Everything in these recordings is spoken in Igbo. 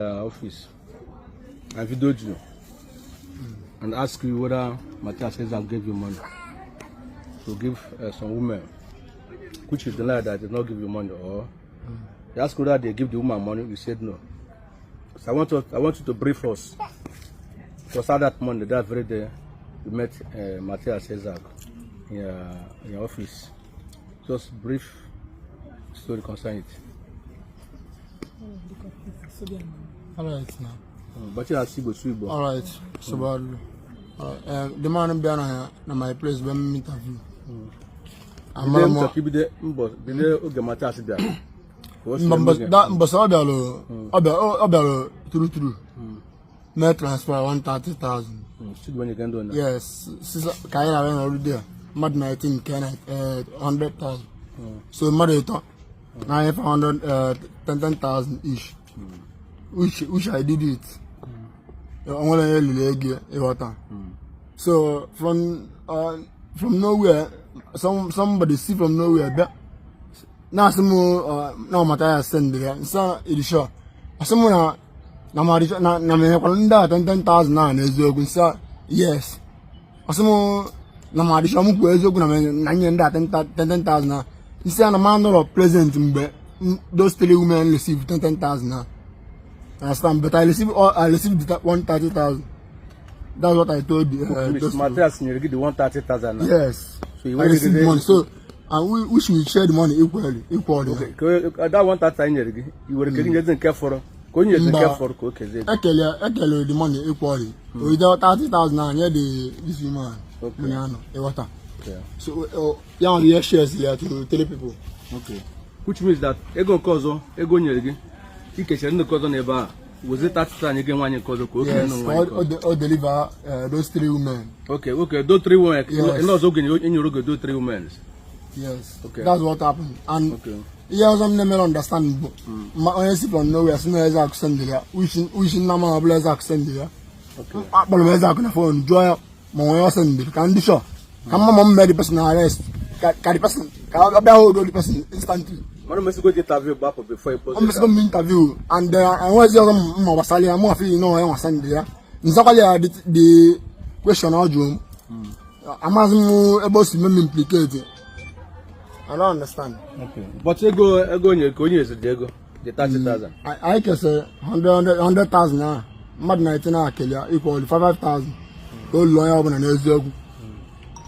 office and videoed you and asked you whether Mathias gave you money to give some women, which is the lie that did not give you money, or they asked whether they give the woman money. You said no. So I want you to brief us. Because at that Monday, that very day, you met Mathias in your office. Just brief story concerning it. Alright now. But you are Igbo. Alright. So the man be na my place when me interview. True. May transfer 130,000. Yes, can I already there? Mad 19 can 100,000. So mad 10,000 each. Which I did it. So from nowhere, somebody see from nowhere. Now some now Mathias send there. So it sure. Someone na me 10,000 na ezogu so yes. Someone na ma addition mu ezogu na nye nda 10,000 na. You say na man no present mbe those 3 women receive 10,000 na. Understand? But I received 130,000. That's what I told you. Mathias, you give the 130,000. Yes. So I received the money. So and we should share the money equally. Okay. That 130,000 you were getting doesn't care for. Okay. The money equally. Without 30,000 now, this woman. Okay. So yeah, shares here to tell people. Okay. Which means that ego nyerigi. Was it that time you get one cause? Yes, or deliver those 3 women. Okay, those 3 women. Yes. Not okay, in your those 3 women. Yes, okay. That's what happened. And yeah, some never understand. Honestly, from nowhere, as soon as I send there, which number bless accent there. Okay. But when I can phone, joy, my send the condition. Come on, the person arrest. Can the person? Can the person instantly? I'm going to interview before you post. I'm going to interview, and I was just more feeling no, I was sending there. The question of June. I'm asking about to be implicated. I don't understand. Okay. But you go in your Diego, the 30,000. I can say 100,000 now. Mad 19 equal 5,000. Go lawyer and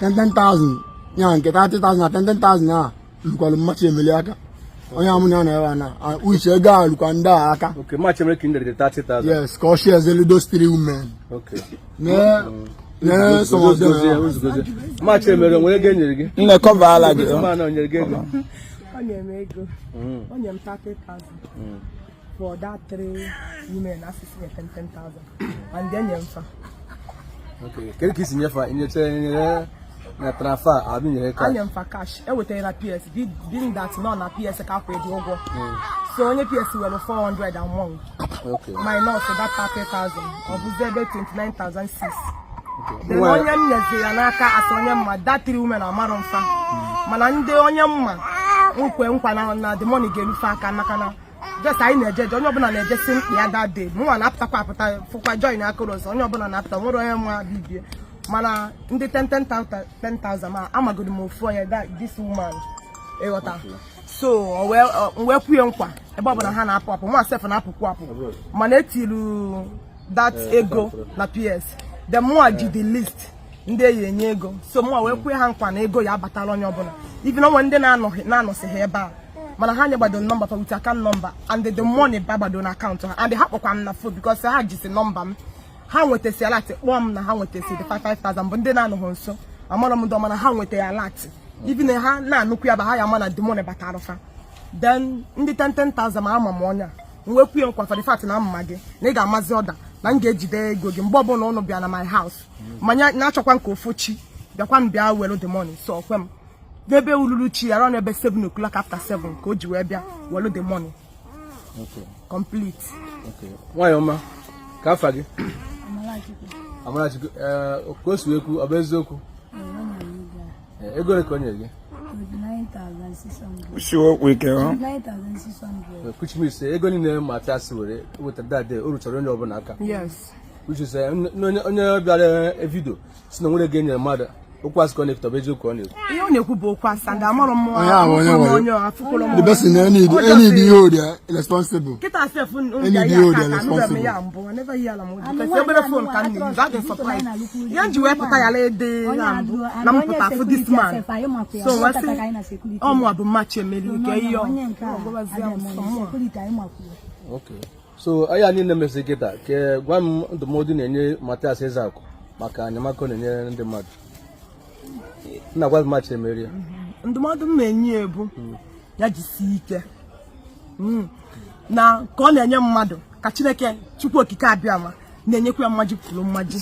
10,000. Yeah, get 30,000, 10,000 now. You call much a million. Which a girl who can die. Okay, much making the 30,000. Yes, because she has only those 3 women. Okay. Yeah, some of them. Much again. In the cover, like it. On your 30,000 for that 3 women assisting 10,000. And then you okay, can you kiss me for in your transfer? I mean, I am for cash. I will tell you PS. Being that none of PS calculate over. So only PS were 401. Okay. My loss for that 30,000. Of 29,006. The onion yes, the anaka as onion, that 3 women are maronfa. Manande onion, the money gave Fakana. Just I need a judge on your banana just simply that day. No one after Papa for joining our colors on your banana after what I am. Mana in the 10,000 I'm a good move for that this woman. So well puyonkwa about na hana pop myself and apple kwap. Manetilu that ego na PS. The more I did the list nde ego. So more we kwe hankwa na ego ya batalo onye obuna. Even when they na no se heba. Mana hanya by the number for with account number and the money baba don account and they have na food because I had just a number. How would they say a lot? One, how would they say the 5,000? But then I know so. I'm on the man, how would they a lot? Even a hand now, look at how man at the money batalofa. Then in the 10,000, I'm a money. We pay on for the fact and I'm Maggie. Nega Mazoda, Langage there, go in Bobo no be on my house. Manya natural one go fuchi, the one be well the money. So when they be Uluchi around about 7 o'clock after 7, go to Webia, well the money. Okay. Complete. Okay. Why, Oma? Kafagi? I'm like, of course, we could, Abezoku. Ego, 9,000. 9,600. Sure, we can. 9,600. Which means ego ni na Mathias were with that day o ruchoro onye obuna aka. Yes. Which is onye bịara video si na nwere genye mmadụ okwu asị connect of eziokwu ọ na-ekwu. Ihe ọ na-ekwu bụ okwu asị and amụrụ m onye afụkwụrụ m. the person any the hold responsible. Kita sef Any the hold responsible. ya mbụ never hear la mo. Because ebere phone ka nne use that surprise. Ya nji wee pụta ya la ede na mbụ na mpụta for this man. So wasi ọmụ abụ match emeli nke ihe Okay. So aya niile mesi kịta ke gwa m ndụmọdụ na-enye Mathias Ezeaku maka anyamaka ọ na-enye ndị mmadụ. Na gwa match emeri. Ndụmọdụ m na-enye ebu ya jisi ike. Na ka ọ na-enye mmadụ ka Chineke Chukwu okike abịa ma na-enyekwa ya mmaji kwuru mmaji.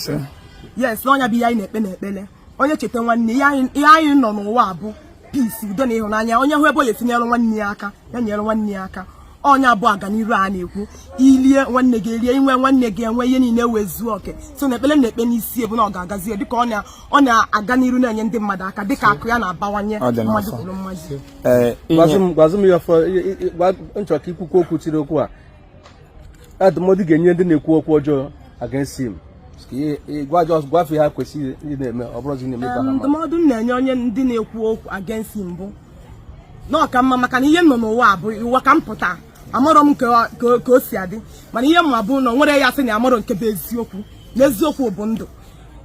Yes, na ọnya bụ ihe anyị na-ekpe n'ekpele. Onye cheta nwanne ihe anyị nọ n'ụwa bụ peace, udo na ịhụnanya. Onye hụ ebe o yetinyere nwanne ya aka, ya nyere nwanne ya aka. Onye abụọ aga n'iru a na-ekwu ilie nwanne gị erie inwe nwanne gị enwe ihe niile wezuo oke. So na-ekpele na-ekpe n'isi ebu na ọ ga-agazi dịka ọ na-aga n'iru na-enye ndị mmadụ aka dịka akụ ya na-abawanye mmadụ kwuru mmadụ. Gwazụ m ya fọ nchọ ka ikwukwu okwu tiri okwu a. Ndụmọdụ ga-enye ndị na-ekwu okwu ọjọọ against him. Gwafe ha kwesịrị na-eme ọ bụrụ na-eme ka ha mma. Ndụmọdụ m na-enye onye ndị na-ekwu okwu against him bụ na ọka mma maka na ihe nọ n'ụwa bụ ụwa ka m pụta amarọ m ka o si adị mana ihe mma bụ na nwere ya sị na amarọ nke bụ eziokwu na eziokwu bụ ndụ.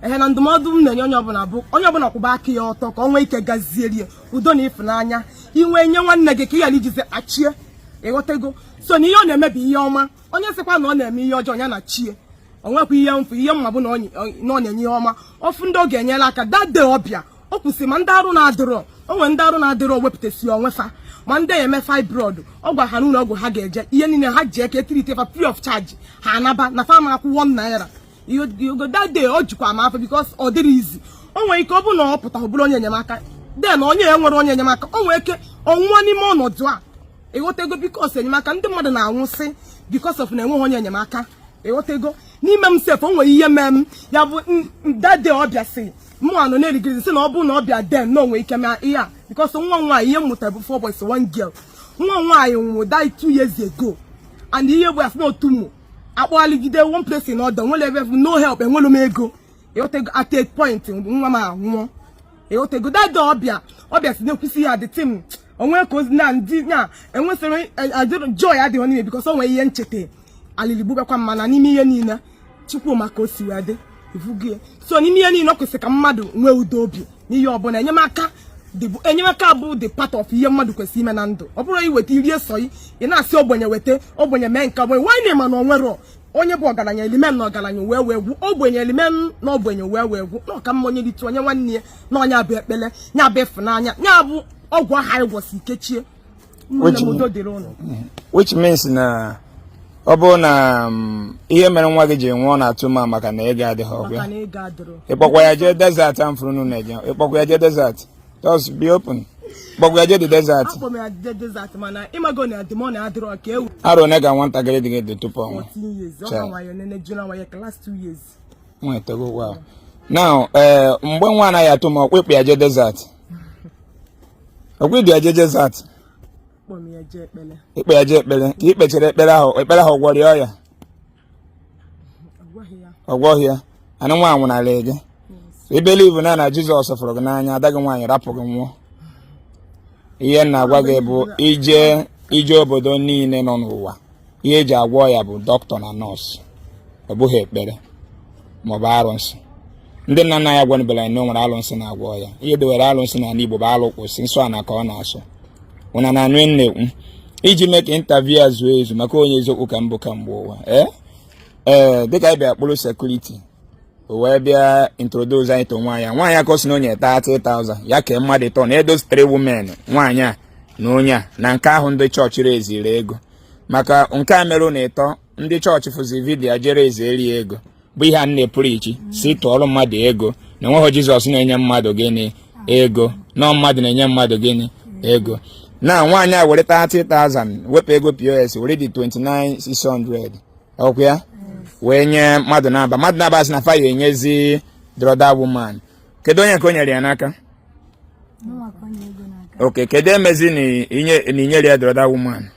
Na ndụmọdụ m na-enye onye ọbụla kwụba aka ya ọtọ ka ọ nwee ike gazierie udo na ịfụnanya inwe nye nwanne gị ka ị ghara ijizi achie ịghọtago. So na ihe ọ na-eme bụ ihe ọma, onye sịkwa na ọ na-eme ihe ọjọọ ya na chie o nwekwa ihe mfu ihe mma bụ na ọ na-enye ihe ọma. Ofu ndị oge enyela aka dade ọbịa o kwụsị ma ndị arụ na-adịrọ onwe ndị arụ na-adịrọ wepụtasị onwefa ma ndị eme fibroid ọ gwa ha n'ụlọ ọgwụ ha ga-eje ihe niile ha ji eke etiritefa free of charge ha anaba na fama akwụ 1 naira. Igo that day o jikwa m afọ because ọ dịrị izi o nwere ike ọ bụ na ọ pụta ọ bụrụ onye enyemaka den onye nwere onye enyemaka o nwere ike ọnwụọ n'ime ọnọdụ a ịghọtago because enyemaka ndị mmadụ na-anwụsị because of na enweghị onye enyemaka ịghọtago. N'ime m sef o nwere ihe mee m ya bụ that day ọ bịa sị mụ anọ na-erigiri sị na ọ bụ na ọ bịa den na onwe ike ma ihe a because nwa nwaanyị ihe mmụta bụ 4 boys 1 girl. Nwa nwaanyị nwụrụ die 2 years ago and ihe bụ afọ otu mụ akpọghaligide one place in order nwere ebe no help enwere m ego ịghọtago at a point nwa m anwụọ ịghọtago. that day ọbịa si na-ekwusi ya dị tim onwe ka ozi na ndị na enwesịrị joy adịghị n'ime because o nwere ihe ncheta alili gbubekwa mma na n'ime ihe niile Chukwu maka o si wee dị ivugie. So n'ime ihe niile ọ kwesịrị ka mmadụ nwee udo obi n'ihe ọbụla enyemaka bụ the part of ihe mmadụ kwesịrị ime na ndụ. Ọ bụrụ iweta iri esoyi ị na-asị ogbenye weta ogbenye mee nke ogbenye nwanyị ma na onwero onye bụ ọgaranya elimen na ọgaranya wee gwu ogbenye elimen na ogbenye wee gwu na ọka mma onye dịtụ onye nwanne ya na onye abụ ekpele nya abụ ịfụnanya nya bụ ọgwụ aha ịgwọsi ikechie udo dịrị ụlọ. Which means na ọ bụ na ihe mere nwa gị ji nwụọ na-atụ ma maka na ego adịghị ọgwụ ịkpọkwa ya jee desert a mfụrụ n'ụlọ eje ịkpọkwa ya jee desert just be open ịkpọkwa ya jee the desert arụ one ga nwatakịrị dị gị dị tupu ọnwa now mgbe nwa anaghị atụ ma ọkwa ịkpụ ya jee desert ọkwa ịdị ya jee desert ikpe ya jee ekpere ka ikpechara ekpere ahụ gwọrọ ya ọya ọgwọghị ya anụ nwa nwụnala ege ibelivu na Jizọs fụrụ gị n'anya adaghị nwaanyị rapụ gị nwụọ. Ihe na-agwa gị bụ ije obodo niile nọ n'ụwa ihe eji agwọ ya bụ dọkịta na nọọsụ ọ bụghị ekpere maọbụ arụnsị. Ndị nna nna ya gwanibela na o nwere alụnsị na-agwọ ya. Ihe dewere alụnsị n'ala Igbo bụ alụ kwụsị nsọ ana ka ọ na-asụ ụna na anụ nnekwu iji mee ka interview a zuo ezu maka onye eziokwu ka mbụ ka mgbe ụwa dịka anyị bịa kpụrụ sekuriti o wee bịa introduce anyị to nwaanyị aka o si na onye 30,000 ya ka mmadụ ịtọ na edozi 3 women nwaanyị a na onye a na nke ahụ ndị chọọchị reziri ego maka nke a mere na ịtọ ndị chọọchị fụzi vidiyo jere ezeri ego bụ ihe a na-eprichi si tụọrọ mmadụ ego na enweghị Jizọs na-enye mmadụ gịnị ego na mmadụ na-enye mmadụ gịnị ego. Na nwaanyị a were 30,000 wepụ ego POS were dị 29,600 ọkwa ya wee nye mmadụ na-aba sị na fa ya enyezi the other woman. Kedu onye ka o nyere ya n'aka? Okay, kedu emezi ni inyere ya the other woman?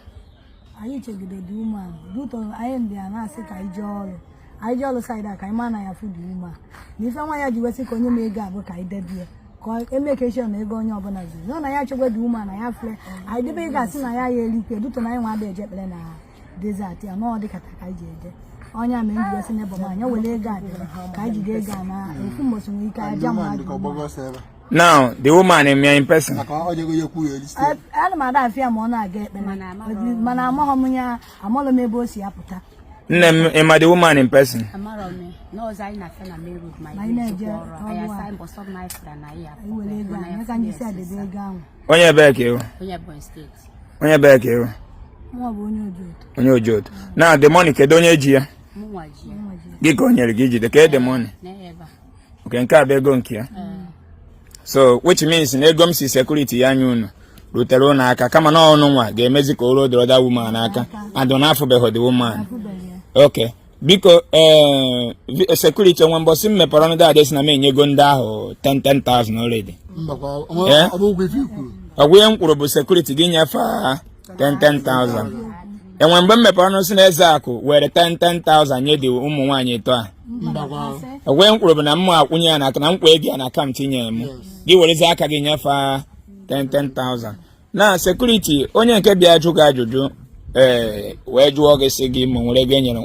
Anyị chegide the woman. Duto anyị ndị a na-asị ka ije ọrụ. Anyị je ọrụ side ka anyị ma na ya fu the woman. N'ife nwa ya ji wesị ka onye ma ego abụ ka anyị dedie. Ka emekeshọn na ego onye ọbụla zi. Nọ na ya chegwe the woman na ya fle. Anyị debe ego asị na ya erikwe. Duto na anyị nwa adị ejekpere na desert ya nọ dị kata ka anyị ji eje. Onye a mere wesị n'ebe ma anya wele ego adịrị ka anyị jide ego na ofu mbosi nwere ike aja mmadụ. Now, the woman in person. Ana m ada afia ma ọ na-aga ekpere mana amaghị m ya amụrụ m ebe o si apụta. Nne m ịma the woman in person. Onye ebe ka ewu? Onye ebe ka ewu? Onye Ojoto. Now, the money kedu onye ji ya? Gị ka o nyere gị jide ka the money? Okay, nke a bụ ego nke ya. So, which means na ego m si security ya anya unu rutere unu aka kama na ọnụ nwa ga-emezi ka oro the other woman aka and ọ na-afụbeghị the woman. Okay, biko security onwe mbọsị m mepere ọnụ dị adịsị na m enyego ndị ahụ 10,000 already. Ọgwụ ihe m kwuru bụ security gị nyefe 10,000. Enwe mgbe m mepere ọnụ si na eze akụ were 10,000 nye dị ụmụ nwaanyị ịtọ a. Ọgwụ m kwuru bụ na m akwụnye ya n'aka na m kwee gị ya na akaụntụ nyere m gị werezi aka gị nyefe 10,000. Na security onye nke bịa jụ gị ajụjụ wee jụọ gị sị gị ma nwere ego nyere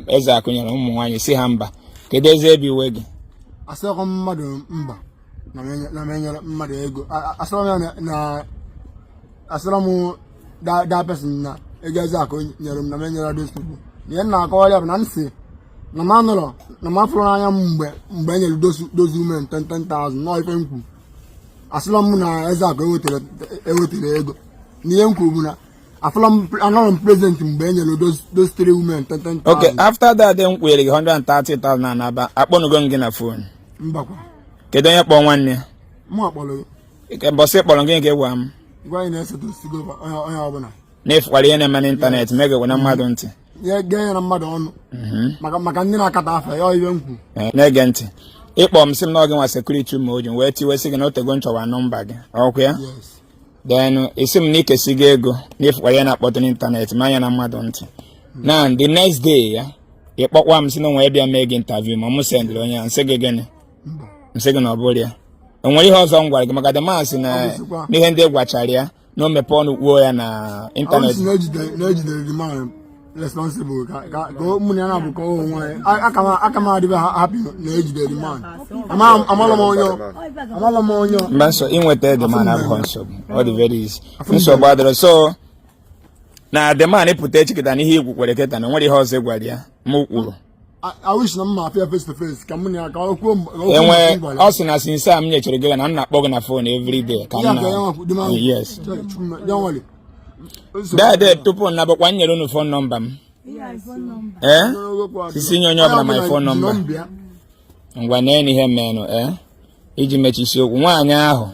eze akụ nyere ụmụ nwaanyị si ha mba kedu eze ebe iwe gị? Asịrọ mmadụ mba na m enyere mmadụ ego asịrọ m da person na ego eze akụ nyere m na m enyere those people. Ihe m na-akọwa ya bụ na nsị na m anụrụ na m afụrụ n'anya m mgbe e nyere those women 10,000 nọ ife m kwuru. Asịrọ m na eze akụ ewetere ego n'ihe m kwuru bụ na anọrọ m present mgbe e nyere those 3 women 10,000. Okay, after that then kwere gị 130,000 na naba akpọnugo gị na phone. Mbakwa. Kedu onye kpọọ nwanne ya? Mụ akpọrọ gị. Mbọsị kpọrọ gị nke gwa m. Gwa anyị na-esote osigo onye ọbụla. Na-efukwara ihe na-eme n'ịntanetị mege gwe na mmadụ ntị. Ya ga na mmadụ ọnụ. Maka ndị na-akata afa ya ibe m kwu. Na-ege ntị. Ịkpọ m sị m na ọ gị nwa security ma oji wee tiwesị gị na otego nchọwa nọmba gị. Ọkwa ya? Yes. Then isi m na ikesi gị ego na-efukwara ihe na-akpọtụ n'ịntanetị ma anya na mmadụ ntị. Na the next day ya ịkpọkwa m sị na onwe bịa mee gị interview ma mụ sendịrị onye a nsị gị gịnị? Nsị gị na ọ bụrụ ya. O nwere ihe ọzọ m gwara gị maka demasị na n'ihe ndị gwachara ya na o mepe ọnụ kwuo ya na ịntanetị. Na-ejidere the man responsible ka ụmụ ya na-abụ ka o nwe aka m adịbe happy na ejidere the man. Amalọ m onye Mba nsọ inweta the man abụghị nsogbu ọ dị very easy nsogbu adịrọ so na the man ịpụta echikịta n'ihe igwu kwere kịta na nwere ihe ọzọ gwara ya m kwuru. I wish na m ma apịa face to face ka mụ na ya ka o kwuo enwe ọ sị na since m nyechere gị na m na-akpọ gị na phone every day ka m na yes dade tupu na bụkwa nyere unu phone number m sisi nye onye ọbụla my phone number ngwa na ihe menụ iji mechisi okwu nwaanyị ahụ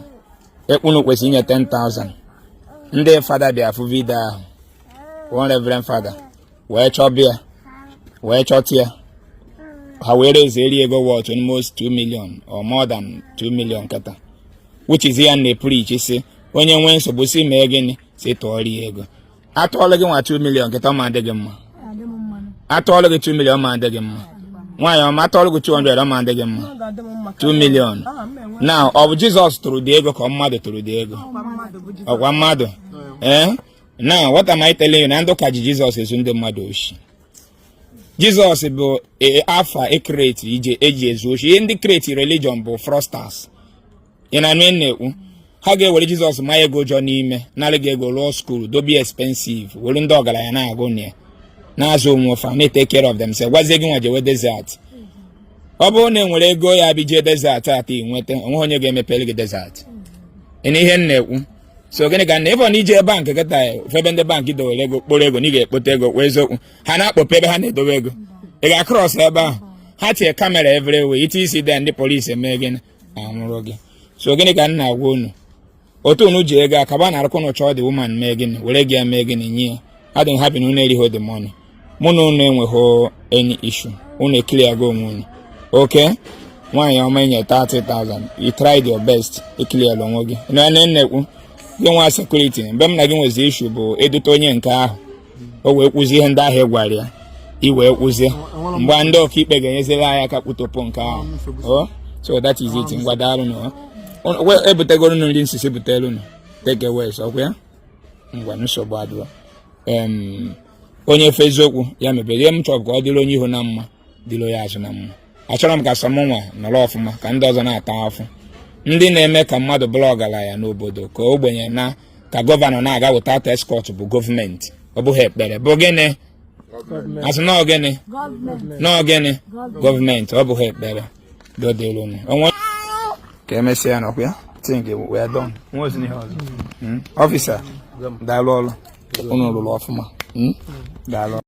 ekpunu kwesịrị inye 10,000 ndị fada bịa afụ vidio ahụ one reverend father wee chọbịa wee chọtịa ha were eri ego worth almost 2 million or more than 2 million kata which is ya na preach si onye nwe nsogbu si mee gịnị si tụọrọ ya ego atụọla gị nwa 2 million kata ma adịghị mma atụọla gị 2 million ma adịghị mma nwaanyị ọma atụọla gị 200 ma adịghị mma 2 million now ọ bụ Jizọs tụrụ dị ego ka mmadụ tụrụ dị ego ọkwa mmadụ now what am I telling you na ndụ ka ji Jizọs ezu ndị mmadụ oshi Jesus bụ afa ekreti eji ezu oshi ihe ndị kreti religion bụ fraudsters ị na-anụ na-ekwu ha ga-ewere Jizọs ma ego ụjọ n'ime narị gị ego lụọ school dobe expensive were ndị ọgaranya na-agụ na ya na-azụ onwe fa na-take care of themselves gwazie gị nwa jewe desert ọ bụrụ na enwere ego ya bije desert ata inweta onwe onye ga-emepere gị desert ị na ihe na-ekwu so gịnị ka na ịfọ na ije bank kịta febe ndị bank dowere ego kpọrọ ego na ị ga-ekpote ego kwa eziokwu ha na-akpọpe ebe ha na-edowe ego ị ga-akros ebe ahụ ha tie kamera everywhere ite isi dị ndị polisi eme gị anwụrụ gị so gịnị ka m na-agwa unu otu unu ji ego akaba na-arụkwa na chọọ the woman mee gịnị were gị ya mee gịnị nye ya adịghị happy na unu erighị the money mụ na unu enweghị any issue unu ekiri go onwe unu okay nwaanyị ọma enye 30,000 you tried your best ikiliela onwe gị na na-ekwu gị nwa sekuriti mgbe m na gị nwezi ishu bụ edute onye nke ahụ o wee kwụzie ihe ndị ahụ ị gwara ya i wee kwụzie mgbe ndị ọkaikpe ga-enyeziri anyị aka kpụtụpụ nke ahụ so that is it ngwa daalụ nụ ebutegoro unu nri nsisi butelu unu take away ọkwa ya ngwa nsogbu adịrọ onye efe eziokwu ya mebere ihe m chọrọ ka ọ dịrị onye ihu na mma dịrị onye azụ na mma achọrọ m ka samụnwa nọrọ ọfụma ka ndị ọzọ na-ata afụ ndị na-eme ka mmadụ bụrụ ọgaranya n'obodo ka ogbenye na ka gọvanọ na-aga without escort bụ gọọmenti ọ bụghị ekpere bụ gịnị asị n'ogene gọọmenti ọ bụghị ekpere dodere unu ka emesịa nọkwa ya think wee done ọfisa daalụ ọrụ unu rụrụ ọfụma daalụ